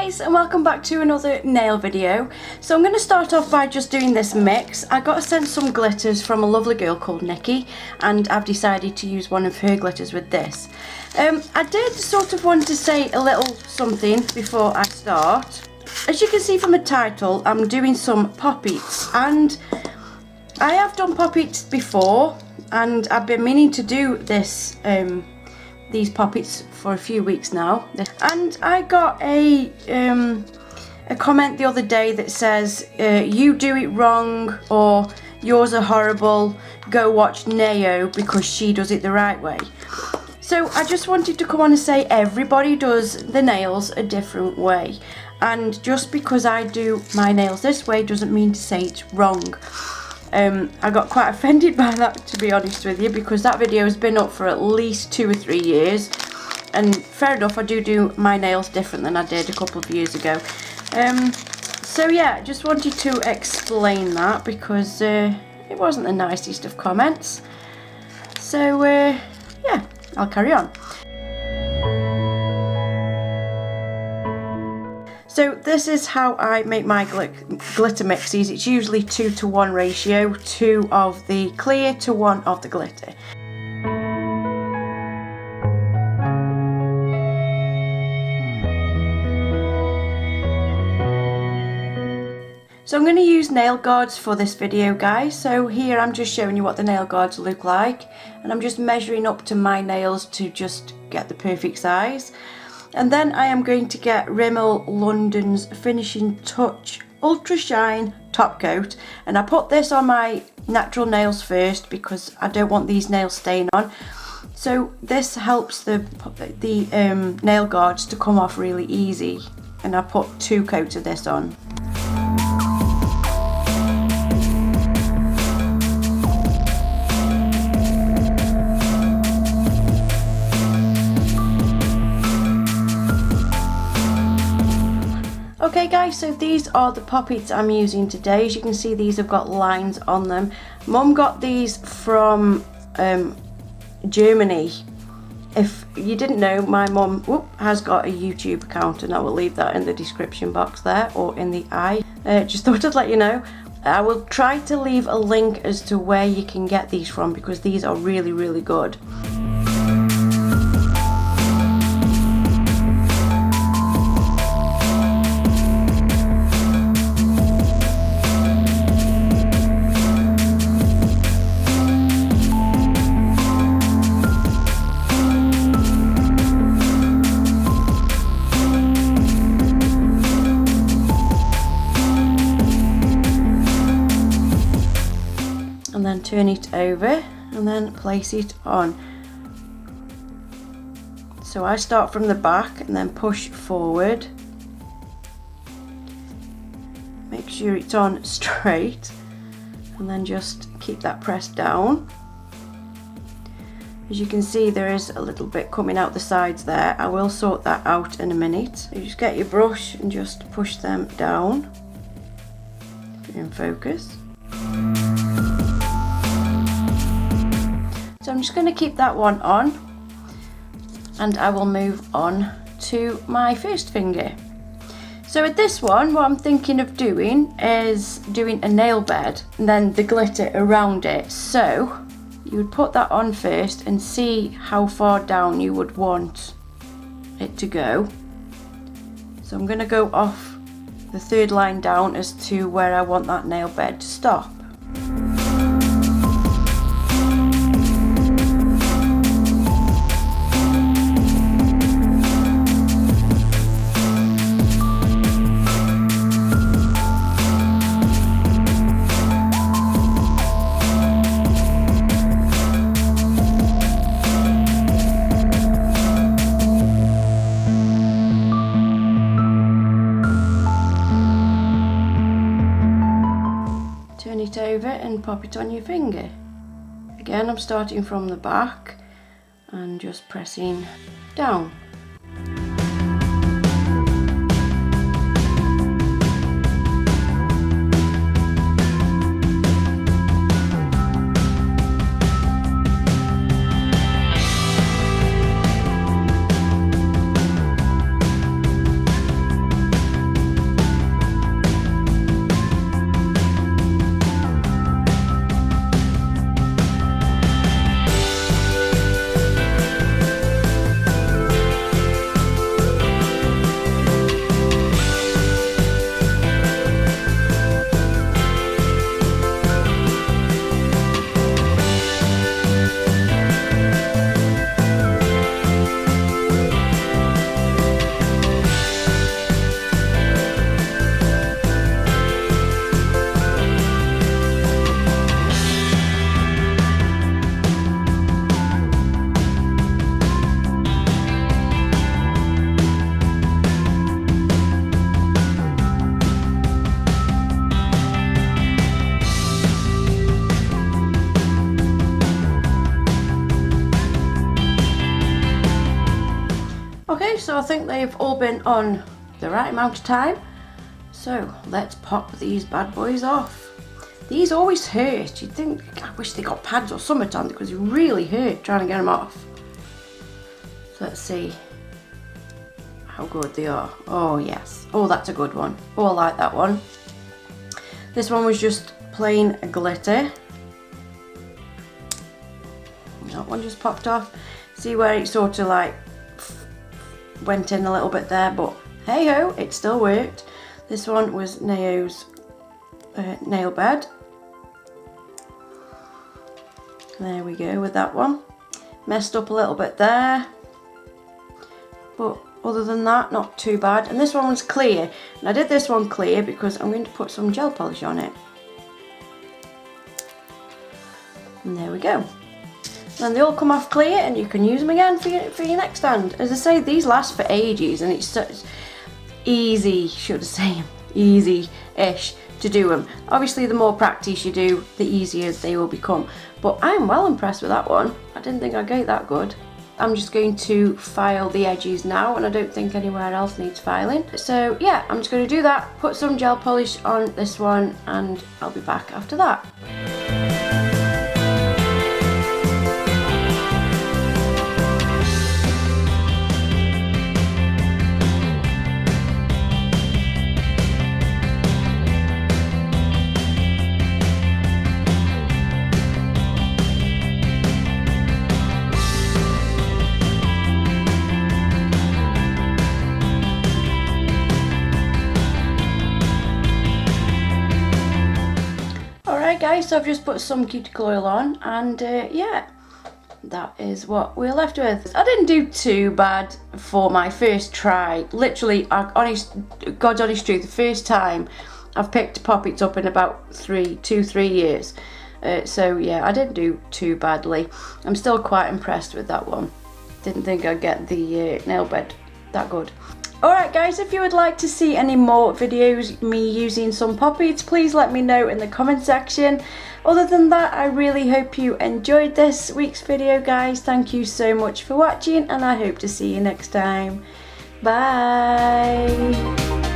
guys, and welcome back to another nail video. So I'm going to start off by just doing this mix. I got sent some glitters from a lovely girl called Nikki, and I've decided to use one of her glitters with this. I did sort of want to say a little something before I start. As you can see from the title, I'm doing some Poppits, and I have done Poppits before, and I've been meaning to do this these Poppits for a few weeks now, and I got a comment the other day that says you do it wrong, or yours are horrible, go watch Nao because she does it the right way. So I just wanted to come on and say everybody does the nails a different way, and just because I do my nails this way doesn't mean to say it's wrong. I got quite offended by that, to be honest with you, because that video has been up for at least 2 or 3 years, and fair enough, I do my nails different than I did a couple of years ago. So yeah, just wanted to explain that because it wasn't the nicest of comments. So yeah, I'll carry on. So this is how I make my glitter mixes. It's usually 2:1 ratio, 2 of the clear to 1 of the glitter. So I'm going to use nail guards for this video, guys. So here I'm just showing you what the nail guards look like, and I'm just measuring up to my nails to just get the perfect size. And then I am going to get Rimmel London's Finishing Touch Ultra Shine Top Coat, and I put this on my natural nails first because I don't want these nails staying on. So this helps the nail guards to come off really easy, and I put 2 coats of this on. Okay guys, so these are the Poppits I'm using today. As you can see, these have got lines on them. Mum got these from Germany. If you didn't know, my mum has got a YouTube account, and I will leave that in the description box there, or in the eye. Just thought I'd let you know. I will try to leave a link as to where you can get these from, because these are really, really good. And then turn it over and then place it on. So I start from the back and then push forward. Make sure it's on straight, and then just keep that pressed down. As you can see, there is a little bit coming out the sides there. I will sort that out in a minute. So you just get your brush and just push them down. If you're in focus. So I'm just going to keep that one on, and I will move on to my first finger. So with this one, what I'm thinking of doing is doing a nail bed and then the glitter around it. So you would put that on first and see how far down you would want it to go. So I'm going to go off the 3rd line down as to where I want that nail bed to stop. Turn it over and pop it on your finger. Again, I'm starting from the back and just pressing down. Okay, so I think they've all been on the right amount of time. So let's pop these bad boys off. These always hurt. You'd think, I wish they got pads or something on because it really hurt trying to get them off. So let's see how good they are. Oh yes. Oh, that's a good one. Oh, I like that one. This one was just plain glitter. That one just popped off. See where it sort of like went in a little bit there, but hey ho, it still worked. This one was Neo's nail bed. There we go with that one. Messed up a little bit there, but other than that, not too bad. And this one was clear, and I did this one clear because I'm going to put some gel polish on it. And there we go. Then they all come off clear, and you can use them again for your next stand. As I say, these last for ages, and it's such easy, should I say, easy-ish to do them. Obviously, the more practice you do, the easier they will become. But I'm well impressed with that one. I didn't think I'd get that good. I'm just going to file the edges now, and I don't think anywhere else needs filing. So yeah, I'm just going to do that, put some gel polish on this one, and I'll be back after that. Alright guys, so I've just put some cuticle oil on, and yeah, that is what we're left with. I didn't do too bad for my first try. Literally, God's honest truth, the first time I've picked Poppits up in about 2-3 years. So yeah, I didn't do too badly. I'm still quite impressed with that one. Didn't think I'd get the nail bed that good. Alright guys, if you would like to see any more videos me using some Poppits, please let me know in the comment section. Other than that, I really hope you enjoyed this week's video guys. Thank you so much for watching, and I hope to see you next time. Bye!